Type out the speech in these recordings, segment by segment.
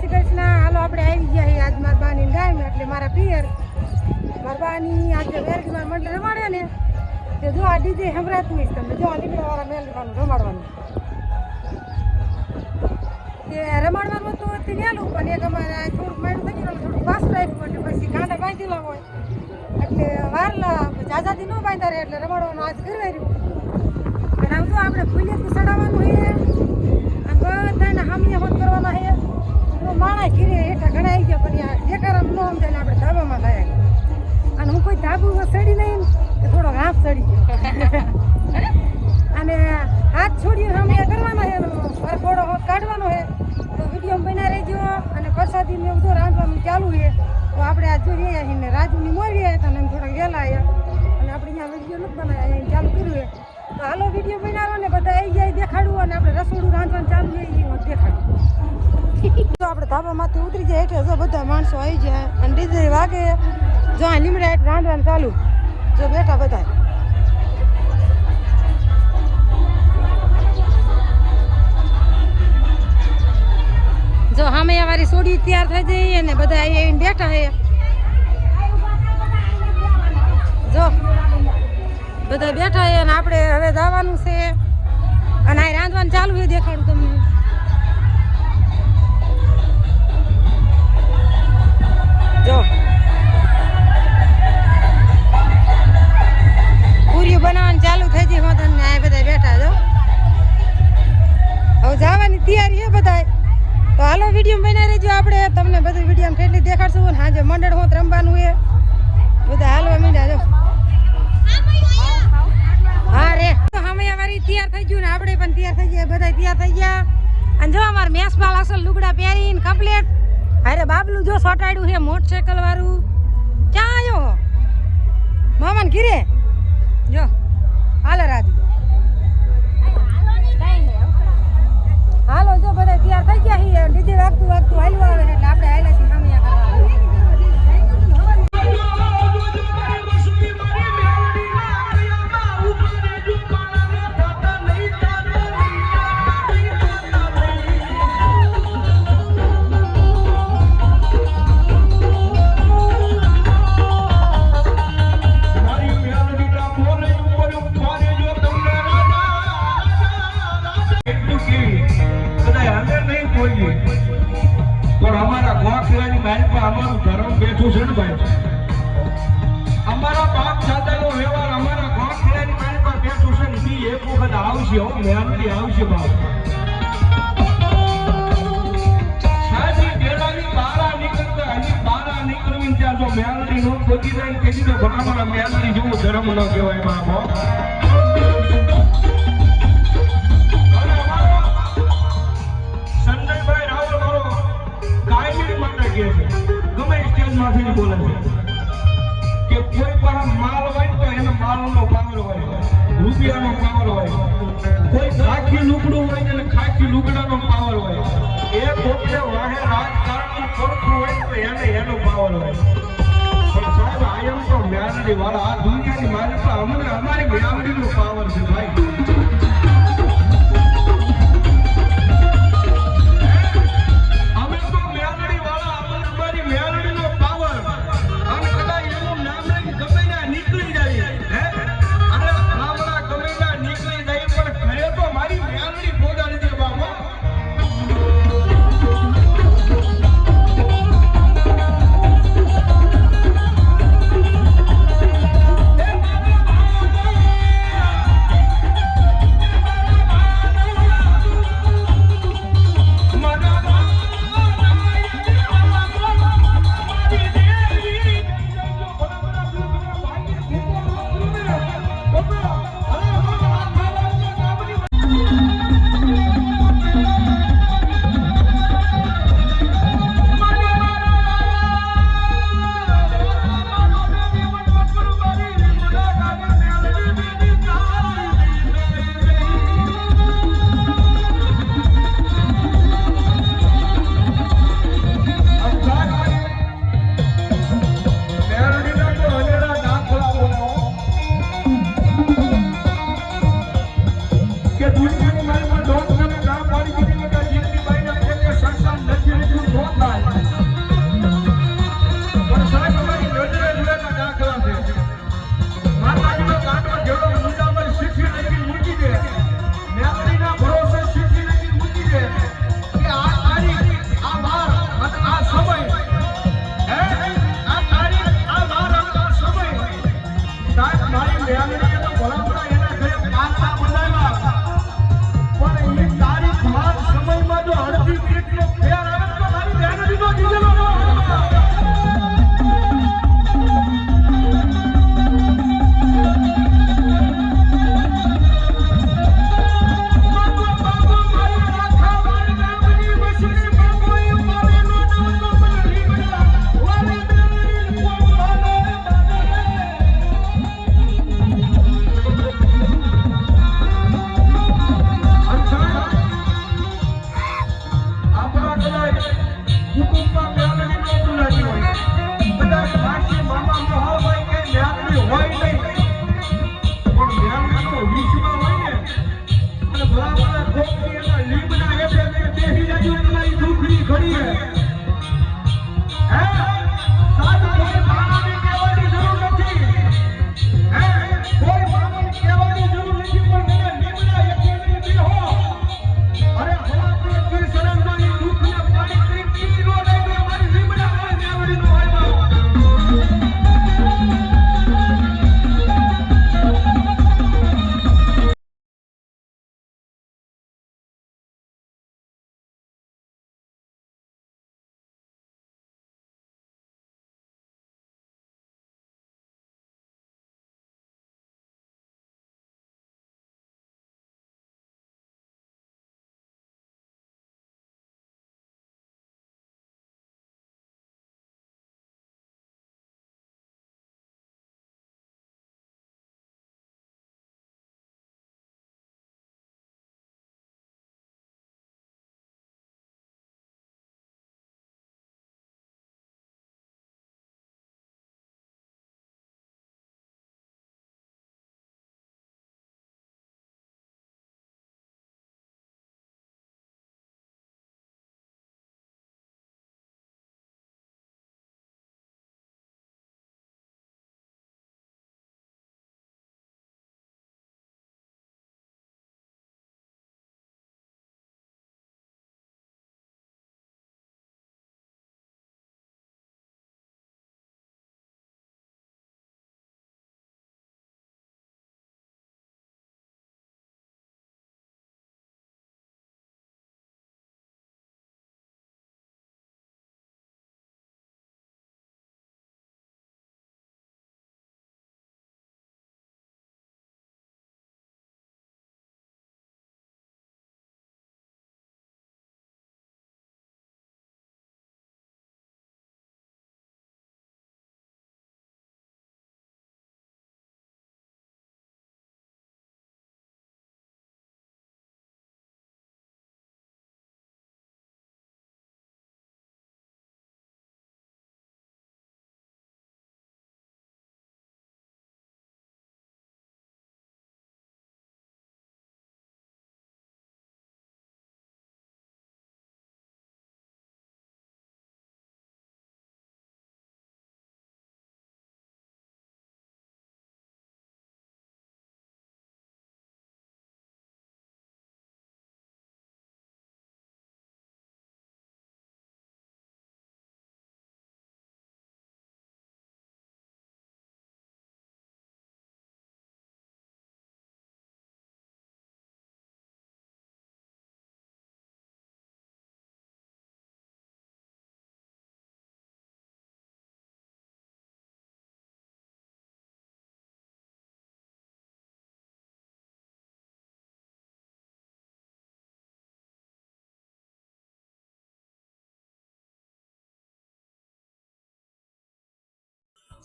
શ્રી કૃષ્ણ. હાલો આપણે આવી ગયા છીએ આજ મારા બાની ગામ એટલે મારા પિયર મારા બાની આજે વેરગીમાં મંડળ રમાડે ને તે જો આ ડીજે સંભળાતું હોય તમને જો આ લીમડાવાળા મેલવાનું રમાડવાનું તે રમાડવાનું તો તે વહેલું પણ એક અમારે થોડુંક માઇન્ડ થઈ ગયું થોડુંક પાસ રાખ્યું એટલે પછી ગાંડા બાંધેલા હોય એટલે વારલા આઝાદી ન બાંધા રહે એટલે રમાડવાનું આજ કરવાયું અને આમ તો આપણે ફૂલિયાથી ચડાવવાનું છે બધાને હામીએ હોત કરવાના છે માણા ઘીરે હેઠા ઘણા આવી ગયા પણ એકારામ ન સમજાય આપણે ધાબામાં લાયા અને હું કોઈ ધાબુ સડી નહીં કે થોડો હાથ સડી ગયો અને હાથ છોડીને હામીએ કરવાના છે થોડો હોત કાઢવાનો છે તો વિડીયો બના રહેજો અને પ્રસાદીને એવું બધું રાંધવાનું ચાલુ છે તો આપણે આ જોઈએ ને રાજુની મોરી આવ્યા હતા ને થોડાક વહેલા આવ્યા અને આપણે અહીંયા વિડીયો નથી બનાવ્યા ચાલુ કર્યું છે તો હાલો વિડીયો બનાવો ને બધા આવી જાય દેખાડવું અને આપણે રસોડું રાંધવાનું ચાલુ છે એ દેખાડવું તો આપણે ધાબામાંથી ઉતરી જાય એટલે જો બધા માણસો આવી જાય અને ડીજે વાગે જો આ લીમડા રાંધવાનું ચાલુ જો બેઠા બધા જો સામે અમારી સોડી તૈયાર થઈ જઈએ ને બધા આવીને બેઠા છે જો બધા બેઠા છે અને આપણે હવે જવાનું છે અને આ રાંધવાનું ચાલુ છે દેખાડું તમને જો પૂરી બનાવવાનું ચાલુ થઈ ગઈ હું તમને આ બધા બેઠા જો હવે જવાની તૈયારી છે બધા તો હાલો વિડીયો બનાવી રહેજો આપણે તમને બધું વિડીયો કેટલી દેખાડશું અને હાજે મંડળ હોત રમવાનું છે બધા હાલવા મીંડા જો હા રે અમે અમારી તૈયાર થઈ ગયું ને આપણે પણ તૈયાર થઈ ગયા બધા તૈયાર થઈ ગયા અને જો અમારે મેસબાલ અસલ લુગડા પહેરીને કમ્પ્લીટ અરે બાબલું જો સોટાડ્યું છે મોટરસાઇકલ વાળું ક્યાં આવ્યો મામાને ઘીરે જો હાલો રાજુ હાલો જો બધા તૈયાર થઈ ગયા છીએ ડીજે વાગતું વાગતું હાલવા આવે એટલે આપણે હાલ્યા છીએ સામે અમારું ધર્મ બેઠું છે ને ભાઈ અમારા બાપ દાદાનો વ્યવહાર અમારા ગામ ખેડાની મારી પર બેઠું છે ને બી એક વખત આવશે હો મેરડી આવશે બાપ સાજી ડેલાની બારા નીકળતા હજી બારા નીકળવી ત્યાં જો મેરડી નો ગોતી જાય કે દીધો ભણાવવાના મેરડી જેવું ધર્મ ન કહેવાય બાપ સંજયભાઈ રાવલ મારો કાયમી માટે કહે છે ગમે સ્ટેજમાંથી બોલે છે કે કોઈ પાસે માલ હોય તો એનો માલનો પાવર હોય રૂપિયાનો પાવર હોય કોઈ ખાખી લુગડું હોય અને ખાખી લુગડાનો પાવર હોય એ પોતે વાહે રાજકારણનું પડખું હોય તો એને એનો પાવર હોય પણ સાહેબ આયમ તો મ્યાનડી વાળા આ દુનિયાની માલિક અમને અમારી મ્યાનડીનો પાવર છે ભાઈ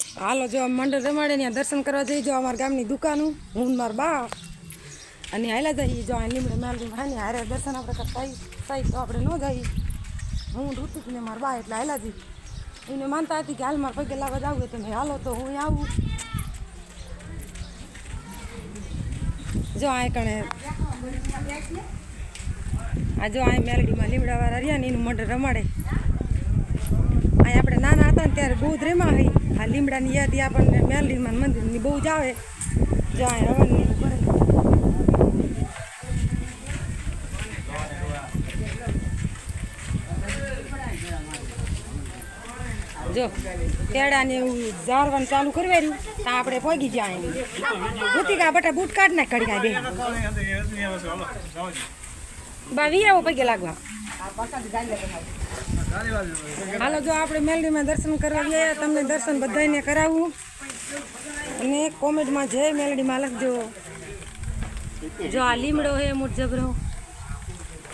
હાલો જો મંડળ રમાડે ત્યાં દર્શન કરવા જઈ જો અમારા ગામની દુકાનું હું મારા બા અને હાલા જઈએ જો આ લીમડે મેલડી હા ને હારે દર્શન આપણે કરતા સાઈ તો આપણે ન જઈએ હું ઋતુક ને મારા બા એટલે હાલા જઈ એને માનતા હતી કે હાલ મારા પગે લાવવા જાવ તમે હાલો તો હું આવું જો આ કણે આ જો આ મેલડીમાં લીમડાવાળા રહ્યા ને એનું મંડળ રમાડે અહીં આપણે નાના હતા ને ત્યારે બહુ જ રેમાં હોય આ લીમડાની યાદી આપણને મેલડીમાં મંદિરની બહુ જ આવે જો આ હવનની કરે જો તેડાને એવું ઝારવાનું ચાલુ કરવાયું તો આપણે પગી જાય ભૂતિકા બટા બૂટ કાઢ નાખ કડી બે બાવી આવો પગે લાગવા હાલો જો આપણે મેલડીમાં દર્શન કરવા ગયા તમને દર્શન બધાને કરાવવું અને કોમેન્ટમાં જય મેલડીમાં લખજો જો આ લીમડો હે મોટ જબરો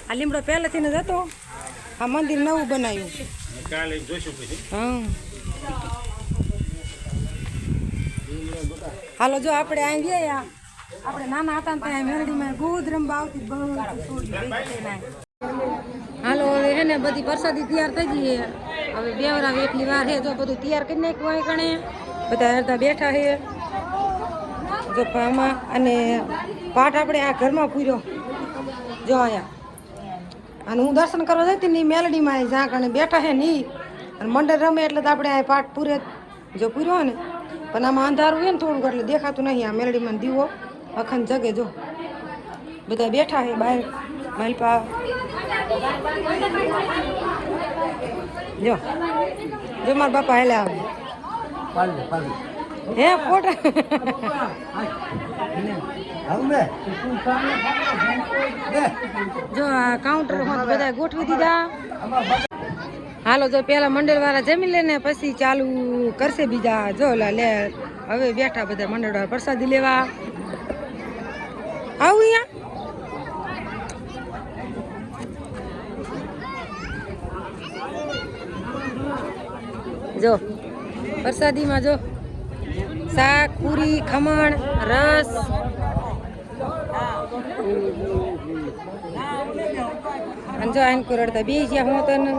આ લીમડો પહેલેથી જ હતો આ મંદિર નવું બનાવ્યું હા હાલો જો આપણે અહીં ગયા આપણે નાના હતા ને ત્યાં મેલડીમાં ગોદ રમવા આવતી બહુ હાલો હવે હે ને બધી પ્રસાદી તૈયાર થઈ ગઈ હવે બેવરા એટલી વાર હે જો બધું તૈયાર કરી નાખ્યું હોય કણે બધા અડધા બેઠા છે જો આમાં અને પાઠ આપણે આ ઘરમાં પૂર્યો જો અહીંયા અને હું દર્શન કરવા જતી ને મેલડીમાં જ્યાં કણે બેઠા છે ને અને મંડળ રમે એટલે તો આપણે આ પાઠ પૂરે જો પૂર્યો ને પણ આમાં અંધારું હોય ને થોડુંક એટલે દેખાતું નહીં આ મેલડીમાં દીવો અખંડ જગે જો બધા બેઠા છે બહાર માલપા જો જો મારા બાપા હેલે આવે હે ફોટા જો આ કાઉન્ટર બધા ગોઠવી દીધા હાલો જો પેલા મંડળ વાળા જમી લે ને પછી ચાલુ કરશે બીજા જો લે હવે બેઠા બધા મંડળ વાળા પ્રસાદી લેવા આવું અહીંયા જો પ્રસાદીમાં જો શાક પૂરી ખમણ રસ અને જો આને કરડતા બે જ્યાં હું તને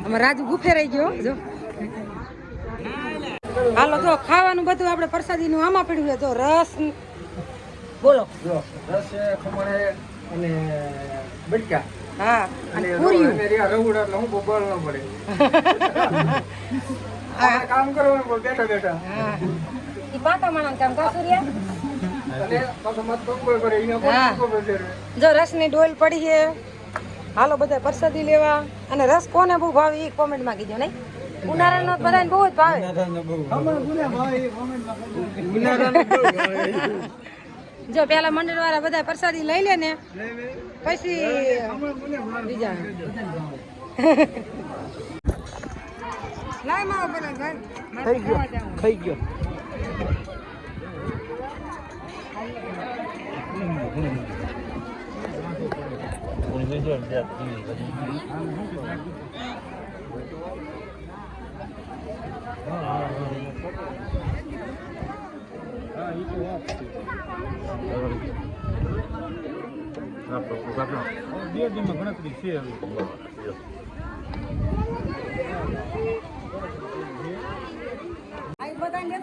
અમારે રાજુ ગુફે રહી ગયો જો હાલો જો ખાવાનું બધું આપણે પ્રસાદીનું આમાં પડ્યું છે જો રસ બોલો જો રસ છે ખમણ છે અને બટકા હા અને પૂરીયું રવડા એટલે હું બોલ ન પડે કામ કરવાનું બોલ બેઠા બેઠા હા ઈ પાકા માણસ કામ કાસુરિયા અને પાછો મત બપોર કરે એના હા. બપોર કરે જો રસની ડોલ પડી છે હાલો બધા પ્રસાદી લેવા અને રસ કોને બહુ ભાવે એ કોમેન્ટમાં કીધો નહીં ઉનાળાનો તો બધાને બહુ જ ભાવે જો પેલા મંડળ વાળા બધા પ્રસાદી લઈ લે ને પછી બીજા લાય માવો પેલા થઈ ગયો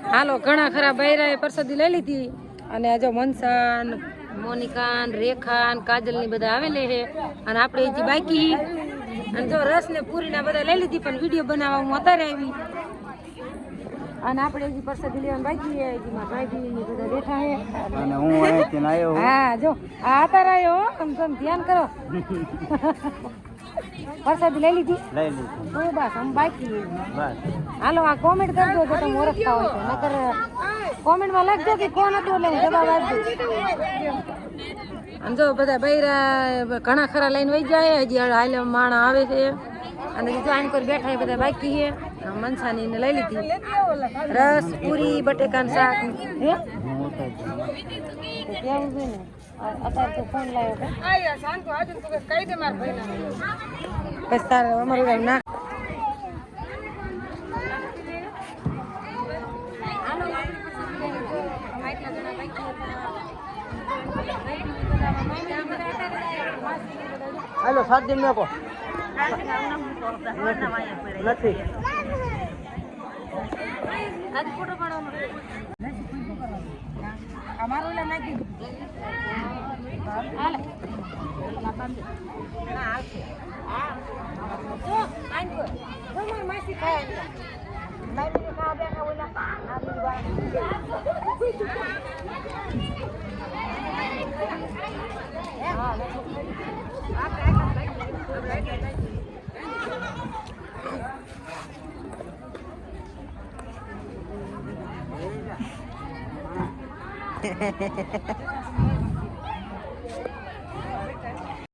હાલો ઘણા ખરા બૈરાએ પ્રસાદી લઈ લીધી અને આ જો મનસાન મોનિકાન રેખાન કાજલ ની બધા આવેલી છે અને આપણે હજી બાકી અને જો રસ ને પૂરી ના બધા લઈ લીધી પણ વિડીયો બનાવવા હું અત્યારે આવી અને આપણે હજી પ્રસાદી લેવાનું બાકી છે હજી મારા ભાઈ ને બધા બેઠા છે અને હું અહીંથી આવ્યો હા જો આ અત્યારે આવ્યો કમ કમ ધ્યાન કરો પ્રસાદી લઈ લીધી તો બસ આમ બાકી છે. હાલો આ કોમેન્ટ કરજો જો તમે ઓળખતા હોય તો નકર કોમેન્ટમાં લખજો કે કોણ હતું એટલે જવાબ આપજો અને જો બધા બૈરા ઘણા ખરા લઈને વહી જાય હજી હાલે માણા આવે છે અને જો આન પર બેઠા એ બધા બાકી છે મનસાની ને લઈ લીધી રસ પૂરી બટેકાનું શાક હે કેવું છે ને અત્યારે તો ફોન લાવ્યો આયા શાંતો આજુ તો કઈ દે માર ભાઈ બસ તારે અમારું ના હાલો 7 દિન મેકો નથી અમારું લે નાખી હાલે માસી ખાય